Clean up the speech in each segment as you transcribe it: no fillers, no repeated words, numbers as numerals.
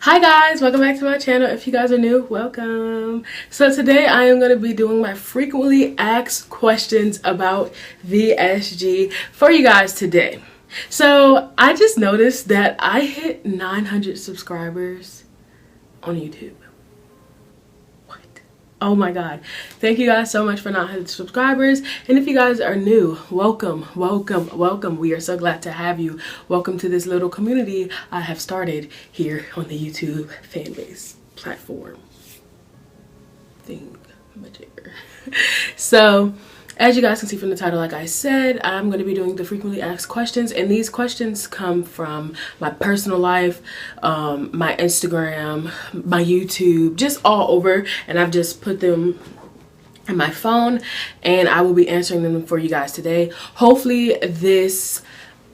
Hi guys, welcome back to my channel. If you guys are new, welcome. So today I am going to be doing my frequently asked questions about VSG for you guys today. So I just noticed that I hit 900 subscribers on YouTube. What? Oh my god. Thank you guys so much for 900 subscribers. And if you guys are new, welcome, welcome, welcome. We are so glad to have you. Welcome to this little community I have started here on the YouTube fan base platform thing. So as you guys can see from the title, like I said, I'm going to be doing the frequently asked questions, and these questions come from my personal life, my Instagram, my YouTube, just all over, and I've just put them in my phone and I will be answering them for you guys today. Hopefully this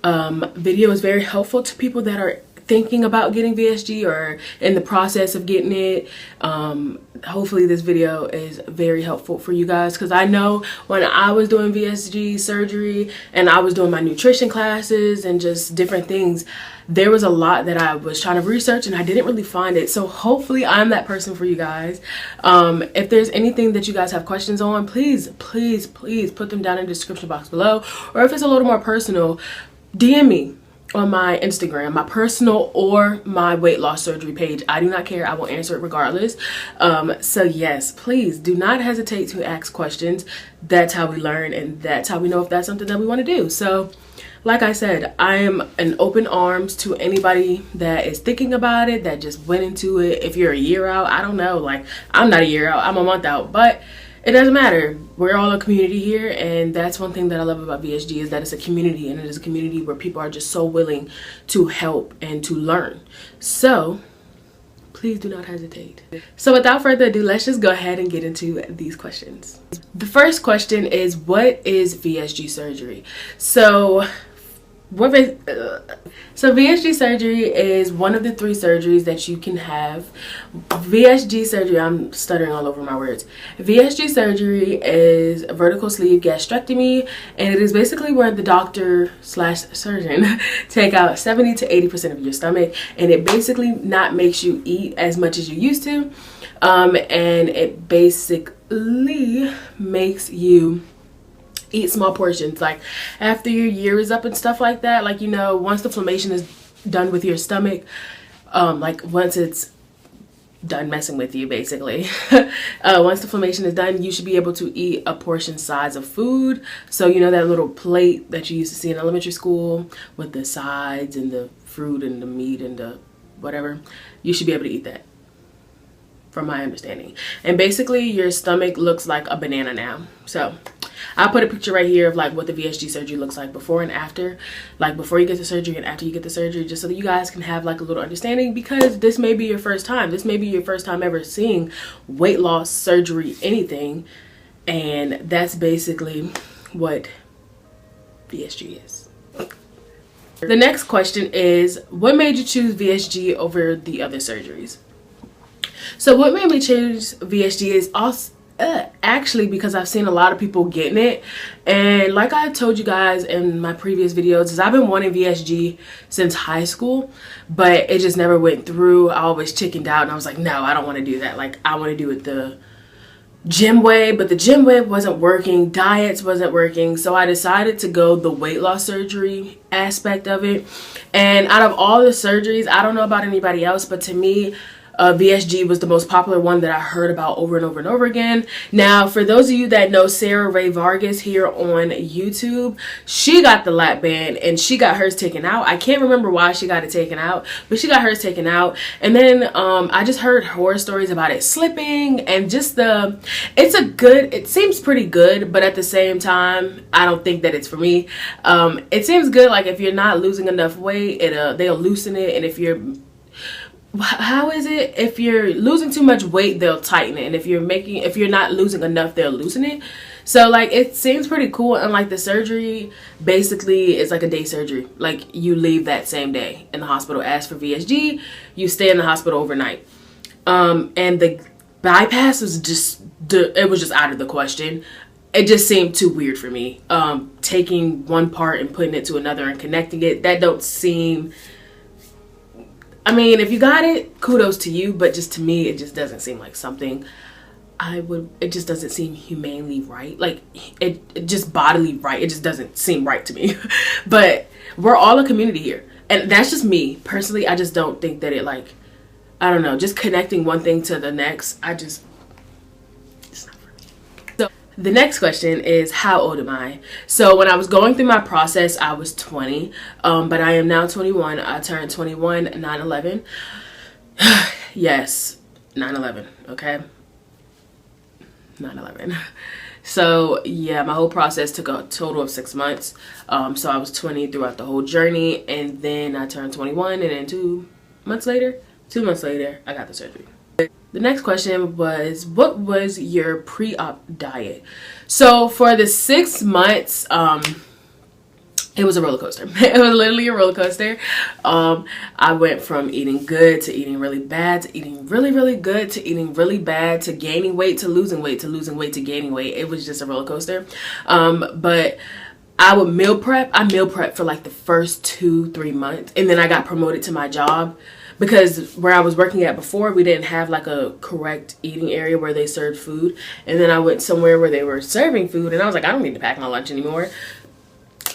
video is very helpful to people that are thinking about getting VSG or in the process of getting it. Hopefully this video is very helpful for you guys, because I know when I was doing VSG surgery and I was doing my nutrition classes and just different things, there was a lot that I was trying to research and I didn't really find it. So hopefully I'm that person for you guys. If there's anything that you guys have questions on, please put them down in the description box below, or if it's a little more personal, DM me on my Instagram, my personal or my weight loss surgery page. I do not care. I will answer it regardless. So yes, please do not hesitate to ask questions. That's how we learn, and that's how we know if that's something that we want to do. So like I said, I am an open arms to anybody that is thinking about it, that just went into it. If you're a year out, I don't know, like I'm not a year out, I'm a month out, but it doesn't matter. We're all a community here, and that's one thing that I love about VSG, is that it's a community, and it is a community where people are just so willing to help and to learn. So please do not hesitate. So without further ado, let's just go ahead and get into these questions. The first question is, what is VSG surgery? So VSG surgery is one of the 3 surgeries that you can have. VSG surgery, I'm stuttering all over my words. VSG surgery is a vertical sleeve gastrectomy, and it is basically where the doctor/surgeon take out 70 to 80% of your stomach, and it basically not makes you eat as much as you used to, and it basically makes you eat small portions. Like after your year is up and stuff like that, like, you know, once the inflammation is done with your stomach, like once it's done messing with you, basically, once the inflammation is done, you should be able to eat a portion size of food. So, you know, that little plate that you used to see in elementary school with the sides and the fruit and the meat and the whatever, you should be able to eat that, from my understanding. And basically your stomach looks like a banana now. So I'll put a picture right here of like what the VSG surgery looks like before and after, like before you get the surgery and after you get the surgery, just so that you guys can have like a little understanding, because this may be your first time. This may be your first time ever seeing weight loss surgery, anything. And that's basically what VSG is. The next question is, what made you choose VSG over the other surgeries? So what made me choose VSG is also actually because I've seen a lot of people getting it, and like I told you guys in my previous videos, is I've been wanting VSG since high school, but it just never went through. I always chickened out, and I was like, no, I don't want to do that. Like, I want to do it the gym way, but the gym way wasn't working, diets wasn't working, so I decided to go the weight loss surgery aspect of it. And out of all the surgeries, I don't know about anybody else, but to me, VSG was the most popular one that I heard about over and over and over again. Now, for those of you that know Sarah Ray Vargas here on YouTube, she got the lap band and she got hers taken out. I can't remember why she got it taken out, but she got hers taken out. And then I just heard horror stories about it slipping, and just it seems pretty good, but at the same time, I don't think that it's for me. It seems good, like if you're not losing enough weight, they'll loosen it, and if you're if you're losing too much weight, they'll tighten it, and if you're not losing enough, they'll loosen it. So like, it seems pretty cool. And like the surgery basically is like a day surgery, like you leave that same day in the hospital. As for VSG, you stay in the hospital overnight, and the bypass was just out of the question. It just seemed too weird for me, taking one part and putting it to another and connecting it. That don't seem I mean, if you got it, kudos to you, but just to me, it just doesn't seem like something it just doesn't seem humanely right. Like, it just bodily right. It just doesn't seem right to me. But we're all a community here. And that's just me. Personally, I just don't think that it, like, I don't know, just connecting one thing to the next, it's not for me. So the next question is, how old am I? So when I was going through my process, I was 20, but I am now 21. I turned 21, 9/11. Yes, 9/11, okay? 9/11. So yeah, my whole process took a total of 6 months. So I was 20 throughout the whole journey, and then I turned 21, and then 2 months later, I got the surgery. The next question was, what was your pre-op diet? So for the 6 months, it was a roller coaster. It was literally a roller coaster. I went from eating good to eating really bad to eating really, really good to eating really bad to gaining weight to losing weight to losing weight to gaining weight. It was just a roller coaster. But I would meal prep. I meal prep for like the first 2-3 months. And then I got promoted to my job. Because where I was working at before, we didn't have like a correct eating area where they served food. And then I went somewhere where they were serving food, and I was like, I don't need to pack my lunch anymore.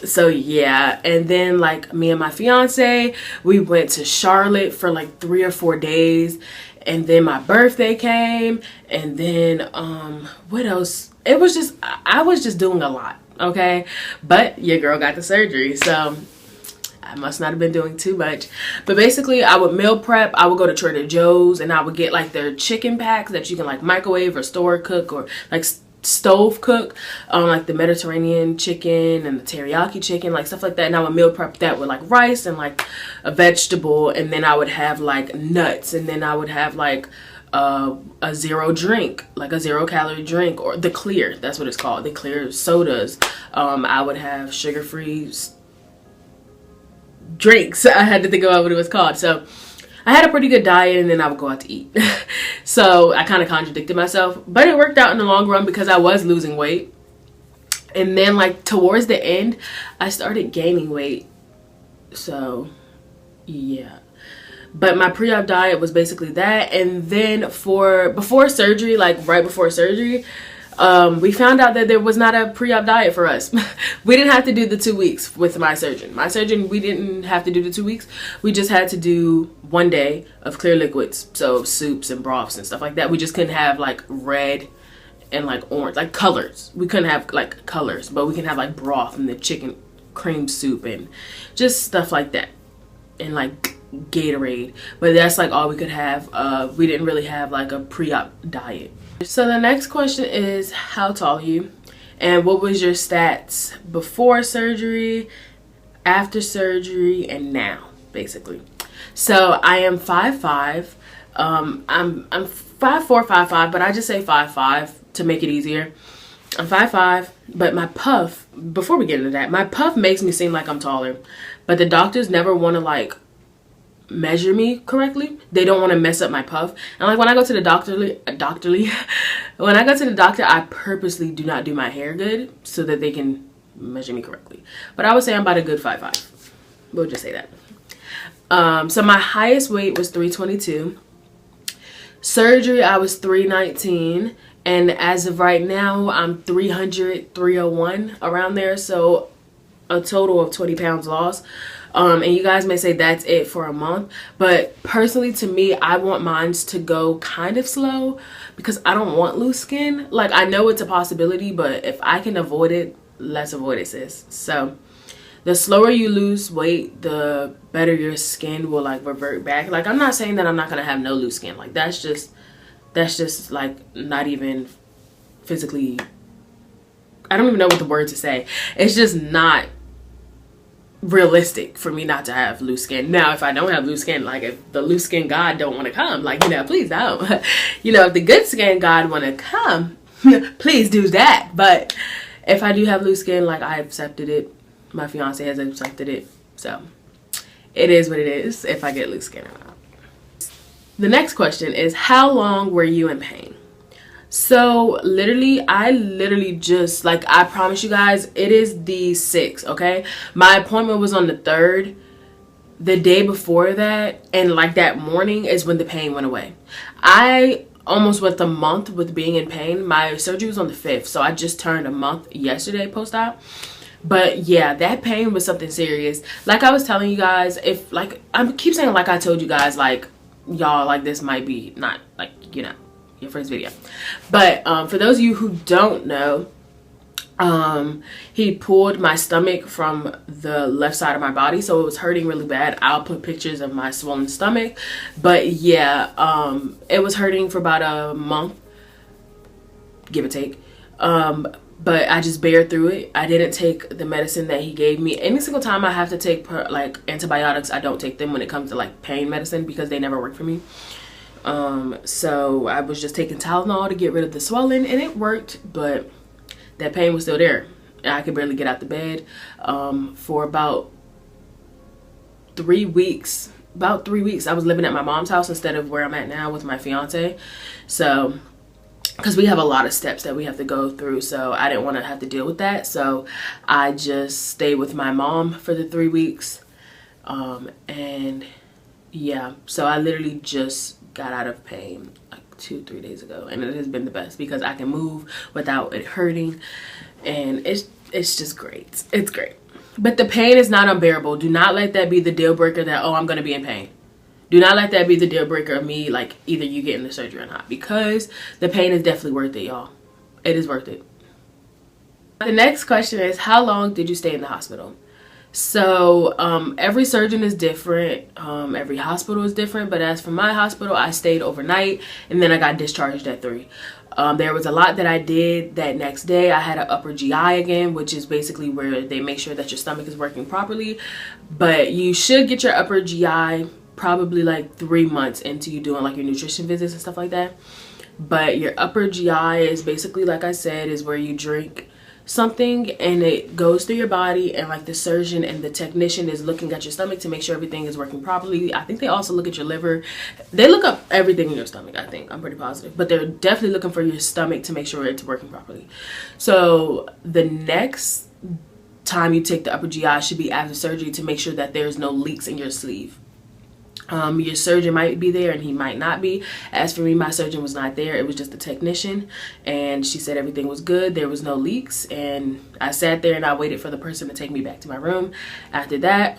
So yeah, and then like me and my fiance, we went to Charlotte for like 3 or 4 days. And then my birthday came, and then what else? It was just, I was just doing a lot, okay? But your girl got the surgery, so I must not have been doing too much. But basically, I would meal prep. I would go to Trader Joe's, and I would get like their chicken packs that you can like microwave or store cook, or like stove cook, like the Mediterranean chicken and the teriyaki chicken, like stuff like that. And I would meal prep that with like rice and like a vegetable, and then I would have like nuts, and then I would have like a zero drink, like a 0-calorie drink, or the clear, that's what it's called, the clear sodas. I would have sugar-free drinks. I had to think about what it was called. So I had a pretty good diet, and then I would go out to eat. So I kind of contradicted myself, but it worked out in the long run because I was losing weight. And then like towards the end, I started gaining weight. So yeah, but my pre-op diet was basically that. And then before surgery, like right before surgery, we found out that there was not a pre-op diet for us. We didn't have to do the 2 weeks with my surgeon. My surgeon, we didn't have to do the 2 weeks. We just had to do 1 day of clear liquids. So soups and broths and stuff like that. We just couldn't have like red and like orange, like colors. We couldn't have like colors, but we can have like broth and the chicken cream soup and just stuff like that. And like Gatorade. But that's like all we could have. We didn't really have like a pre-op diet. So the next question is, how tall are you? And what was your stats before surgery, after surgery, and now, basically? So I am 5'5". I'm 5'4", 5'5", but I just say 5'5" to make it easier. I'm 5'5", but my puff, before we get into that, my puff makes me seem like I'm taller. But the doctors never want to like measure me correctly. They don't want to mess up my puff. And like when I go to the when I go to the doctor, I purposely do not do my hair good so that they can measure me correctly. But I would say I'm about a good 5'5". We'll just say that. So my highest weight was 322. Surgery, I was 319. And as of right now, I'm 300, 301, around there. So a total of 20 pounds lost. And you guys may say that's it for a month, but personally to me, I want mine to go kind of slow because I don't want loose skin. Like, I know it's a possibility, but if I can avoid it, let's avoid it, sis. So the slower you lose weight, the better your skin will like revert back. Like, I'm not saying that I'm not gonna have no loose skin. Like, that's just like not even physically, I don't even know what the word to say. It's just not realistic for me not to have loose skin. Now, if I don't have loose skin, like if the loose skin God don't want to come, like, you know, please don't. You know, if the good skin God want to come, please do that. But if I do have loose skin, like, I accepted it. My fiance has accepted it. So it is what it is if I get loose skin or not. The next question is, how long were you in pain? So I literally just, like, I promise you guys, it is the 6th, okay? My appointment was on the 3rd, the day before that and like that morning is when the pain went away. I almost went a month with being in pain. My surgery was on the 5th, so I just turned a month yesterday post-op. But yeah, that pain was something serious. Like I was telling you guys, if like I keep saying like I told you guys, like y'all, like this might be not like, you know, your first video. But for those of you who don't know, he pulled my stomach from the left side of my body, so it was hurting really bad. I'll put pictures of my swollen stomach. But yeah, it was hurting for about a month, give or take. But I just bared through it. I didn't take the medicine that he gave me. Any single time I have to take like antibiotics, I don't take them when it comes to like pain medicine because they never work for me. So I was just taking Tylenol to get rid of the swelling, and it worked, but that pain was still there. I could barely get out the bed for about 3 weeks. About 3 weeks I was living at my mom's house instead of where I'm at now with my fiance. So because we have a lot of steps that we have to go through, so I didn't want to have to deal with that. So I just stayed with my mom for the 3 weeks. And yeah, so I literally just got out of pain like 2-3 days ago, and it has been the best because I can move without it hurting, and it's just great. It's great. But the pain is not unbearable. Do not let that be the deal breaker that, oh, I'm gonna be in pain. Do not let that be the deal breaker of me, like, either you getting the surgery or not, because the pain is definitely worth it, y'all. It is worth it. The next question is, how long did you stay in the hospital? So every surgeon is different. Every hospital is different. But as for my hospital, I stayed overnight, and then I got discharged at 3. There was a lot that I did that next day. I had an upper GI again, which is basically where they make sure that your stomach is working properly. But you should get your upper GI probably like 3 months into you doing like your nutrition visits and stuff like that. But your upper GI is basically, like I said, is where you drink something and it goes through your body, and like the surgeon and the technician is looking at your stomach to make sure everything is working properly. I think they also look at your liver. They look up everything in your stomach, I think. I'm pretty positive. But they're definitely looking for your stomach to make sure it's working properly. So the next time you take the upper GI should be after surgery to make sure that there's no leaks in your sleeve. Your surgeon might be there and he might not be. As for me, my surgeon was not there. It was just the technician, and she said everything was good. There was no leaks, and I sat there and I waited for the person to take me back to my room. After that,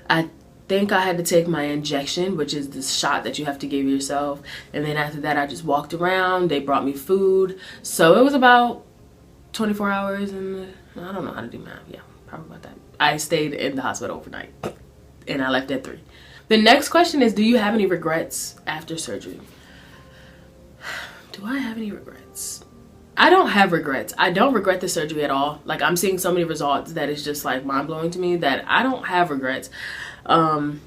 I think I had to take my injection, which is the shot that you have to give yourself. And then after that, I just walked around. They brought me food. So it was about 24 hours, and I don't know how to do math. Yeah, probably about that. I stayed in the hospital overnight. And I left at 3. The next question is, do you have any regrets after surgery? Do I have any regrets? I don't have regrets. I don't regret the surgery at all. Like, I'm seeing so many results that it's just like mind-blowing to me that I don't have regrets. Not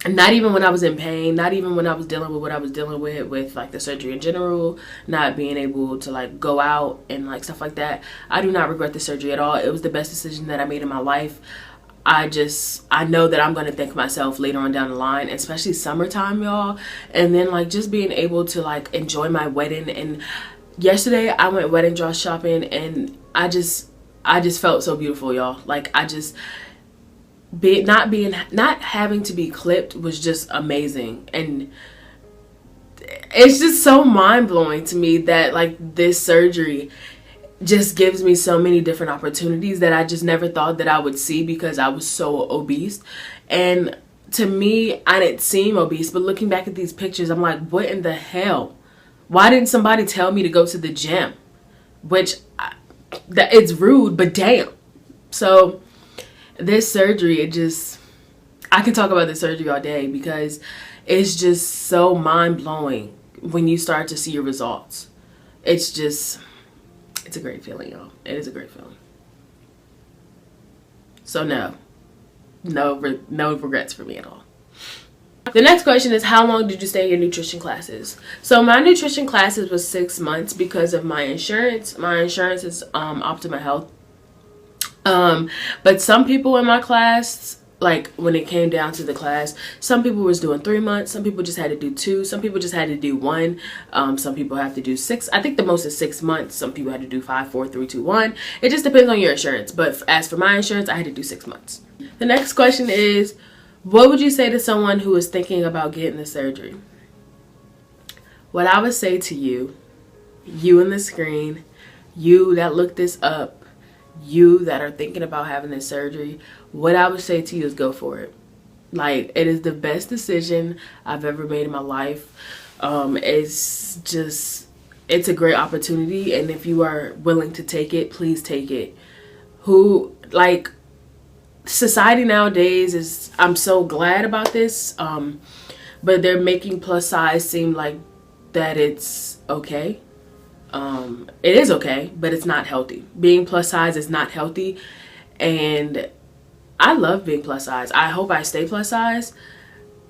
even when I was in pain, not even when I was dealing with what I was dealing with like the surgery in general, not being able to like go out and like stuff like that. I do not regret the surgery at all. It was the best decision that I made in my life. I know that I'm going to thank myself later on down the line, especially summertime, y'all. And then like just being able to like enjoy my wedding. And yesterday I went wedding dress shopping, and I just felt so beautiful, y'all. Like not having to be clipped was just amazing. And it's just so mind-blowing to me that like this surgery just gives me so many different opportunities that I just never thought that I would see because I was so obese. And to me, I didn't seem obese, but looking back at these pictures, I'm like, what in the hell? Why didn't somebody tell me to go to the gym? It's rude, but damn. So this surgery, I can talk about this surgery all day because it's just so mind-blowing when you start to see your results. It's a great feeling, y'all. It is a great feeling. So no regrets for me at all. The next question is, how long did you stay in your nutrition classes? So my nutrition classes was 6 months because of my insurance. My insurance is Optima Health. But some people in my class, like when it came down to the class, some people was doing 3 months, some people just had to do 2, some people just had to do 1, some people have to do 6. I think the most is 6 months. Some people had to do 5, 4, 3, 2, 1. It just depends on your insurance. But as for my insurance, I had to do 6 months. The next question is, what would you say to someone who is thinking about getting the surgery? What I would say to you, you in the screen, you that looked this up, you that are thinking about having this surgery, what I would say to you is go for it. Like, it is the best decision I've ever made in my life. It's a great opportunity, and if you are willing to take it, please take it. Society nowadays is, I'm so glad about this, but they're making plus size seem like that it's okay. It is okay, but it's not healthy. Being plus size is not healthy, and I love being plus size. I hope I stay plus size,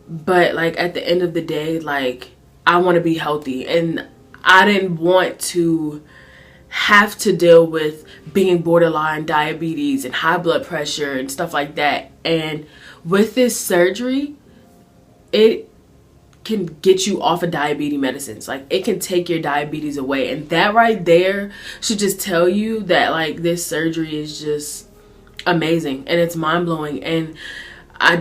but like at the end of the day, like I want to be healthy, and I didn't want to have to deal with being borderline diabetes and high blood pressure and stuff like that. And with this surgery, it can get you off of diabetes medicines. Like, it can take your diabetes away, and that right there should just tell you that like this surgery is just amazing and it's mind-blowing. And I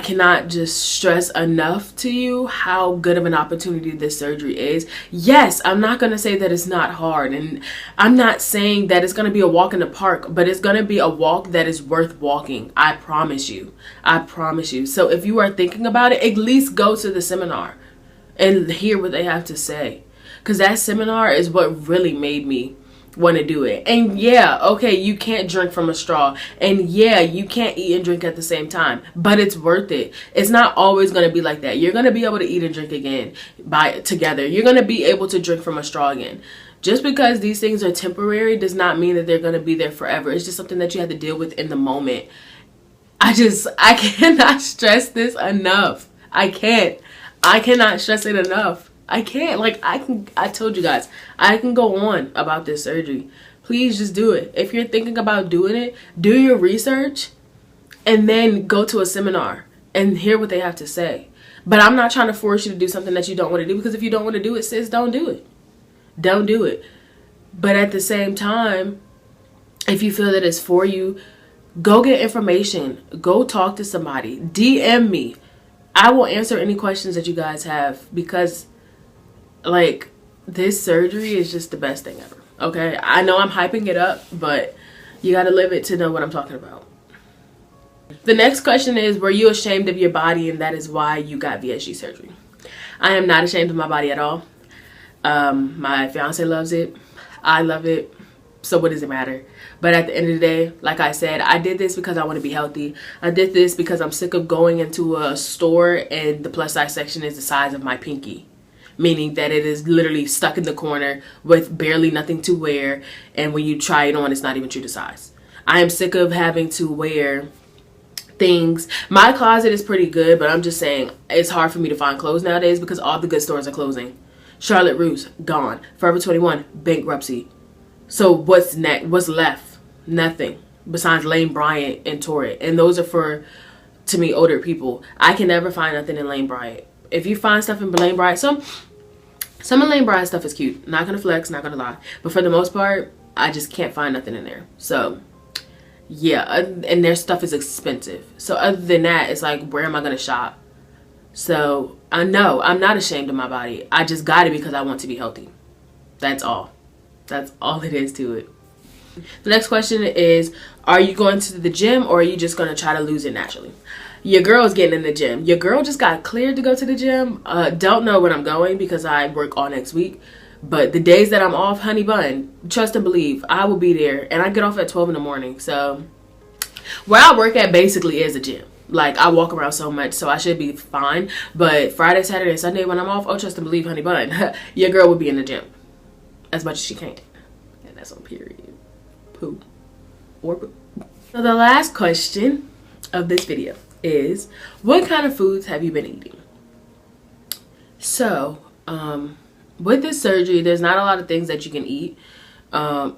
cannot just stress enough to you how good of an opportunity this surgery is. Yes, I'm not going to say that it's not hard, and I'm not saying that it's going to be a walk in the park, but it's going to be a walk that is worth walking. I promise you. I promise you. So if you are thinking about it, at least go to the seminar and hear what they have to say, because that seminar is what really made me want to do it. And yeah, okay, you can't drink from a straw, and yeah, you can't eat and drink at the same time, but it's worth it. It's not always going to be like that. You're going to be able to eat and drink again together. You're going to be able to drink from a straw again. Just because these things are temporary does not mean that they're going to be there forever. It's just something that you have to deal with in the moment. I cannot stress this enough. I cannot stress it enough. I can't. Like, I told you guys, I can go on about this surgery. Please just do it. If you're thinking about doing it, do your research and then go to a seminar and hear what they have to say. But I'm not trying to force you to do something that you don't want to do, because if you don't want to do it, sis, don't do it. Don't do it. But at the same time, if you feel that it's for you, go get information. Go talk to somebody. DM me. I will answer any questions that you guys have, because like, this surgery is just the best thing ever. Okay, I know I'm hyping it up, but you got to live it to know what I'm talking about. The next question is, were you ashamed of your body and that is why you got VSG surgery? I am not ashamed of my body at all. My fiance loves it. I love it. So what does it matter? But at the end of the day, like I said, I did this because I want to be healthy. I did this because I'm sick of going into a store and the plus size section is the size of my pinky. Meaning that it is literally stuck in the corner with barely nothing to wear, and when you try it on, it's not even true to size. I am sick of having to wear things. My closet is pretty good, but I'm just saying it's hard for me to find clothes nowadays because all the good stores are closing. Charlotte Russe, gone. Forever 21, bankruptcy. So what's next? What's left? Nothing besides Lane Bryant and Torrid, and those are for, to me, older people. I can never find nothing in Lane Bryant. If you find stuff in Lane Bryant, some of Lane Bryant stuff is cute. Not gonna flex, not gonna lie. But for the most part, I just can't find nothing in there. So, yeah, and their stuff is expensive. So other than that, it's like, where am I gonna shop? So, I know, I'm not ashamed of my body. I just got it because I want to be healthy. That's all. That's all it is to it. The next question is, are you going to the gym or are you just gonna try to lose it naturally? Your girl's getting in the gym. Your girl just got cleared to go to the gym. Don't know when I'm going because I work all next week. But the days that I'm off, honey bun, trust and believe, I will be there. And I get off at 12 in the morning. So where I work at basically is a gym. Like, I walk around so much, so I should be fine. But Friday, Saturday, and Sunday when I'm off, oh, trust and believe, honey bun, your girl will be in the gym as much as she can. And that's on period. Poo. Or poo. So the last question of this video is, what kind of foods have you been eating? So with this surgery, there's not a lot of things that you can eat. Let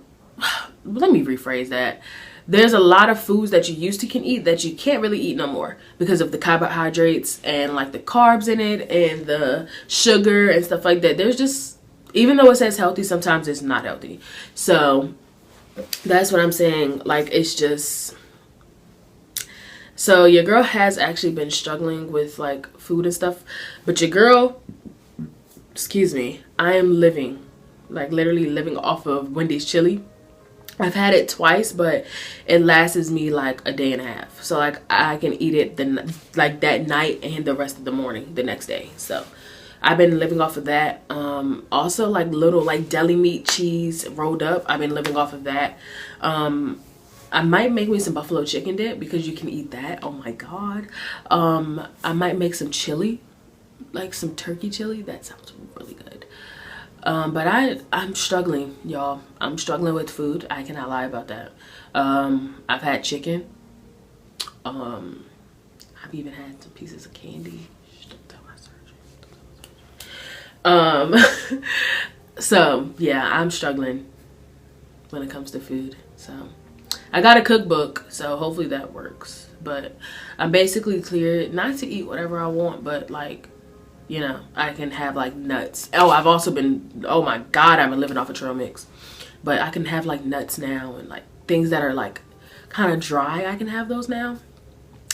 me rephrase that. There's a lot of foods that you used to can eat that you can't really eat no more because of the carbohydrates and like the carbs in it and the sugar and stuff like that. There's just, even though it says healthy, sometimes it's not healthy. So that's what I'm saying. Like, it's just, So your girl has actually been struggling with like food and stuff, but your girl, excuse me, I am living, like literally living off of Wendy's chili. I've had it twice, but it lasts me like a day and a half. So like I can eat it like that night and the rest of the morning the next day. So I've been living off of that. Also like little like deli meat cheese rolled up. I've been living off of that. I might make me some buffalo chicken dip because you can eat that. Oh my god. I might make some chili, like some turkey chili. That sounds really good. But I'm struggling, y'all. I'm struggling with food. I cannot lie about that. I've had chicken. I've even had some pieces of candy. Don't tell my surgeon. So yeah, I'm struggling when it comes to food. So I got a cookbook, so hopefully that works. But I'm basically cleared not to eat whatever I want, but like, you know, I can have like nuts. Oh, I've also been, oh my god, I've been living off of trail mix. But I can have like nuts now and like things that are like kind of dry. I can have those now.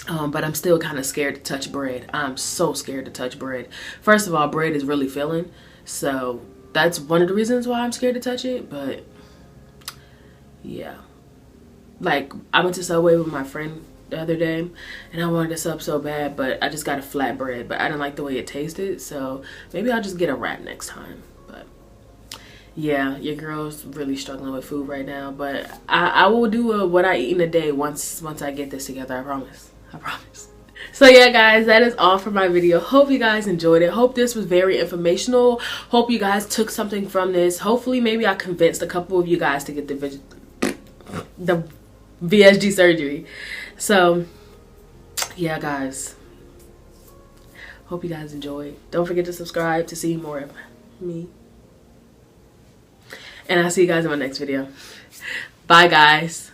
But I'm still kind of scared to touch bread. I'm so scared to touch bread. First of all, bread is really filling. So that's one of the reasons why I'm scared to touch it. But yeah. Like I went to Subway with my friend the other day and I wanted a sub so bad, but I just got a flatbread, but I didn't like the way it tasted, so maybe I'll just get a wrap next time. But yeah, your girl's really struggling with food right now, but I will do a what I eat in a day once I get this together. I promise. So yeah guys, that is all for my video. Hope you guys enjoyed it. Hope this was very informational. Hope you guys took something from this. Hopefully maybe I convinced a couple of you guys to get the Vsg surgery. So yeah guys, hope you guys enjoyed. Don't forget to subscribe to see more of me, and I'll see you guys in my next video. Bye guys.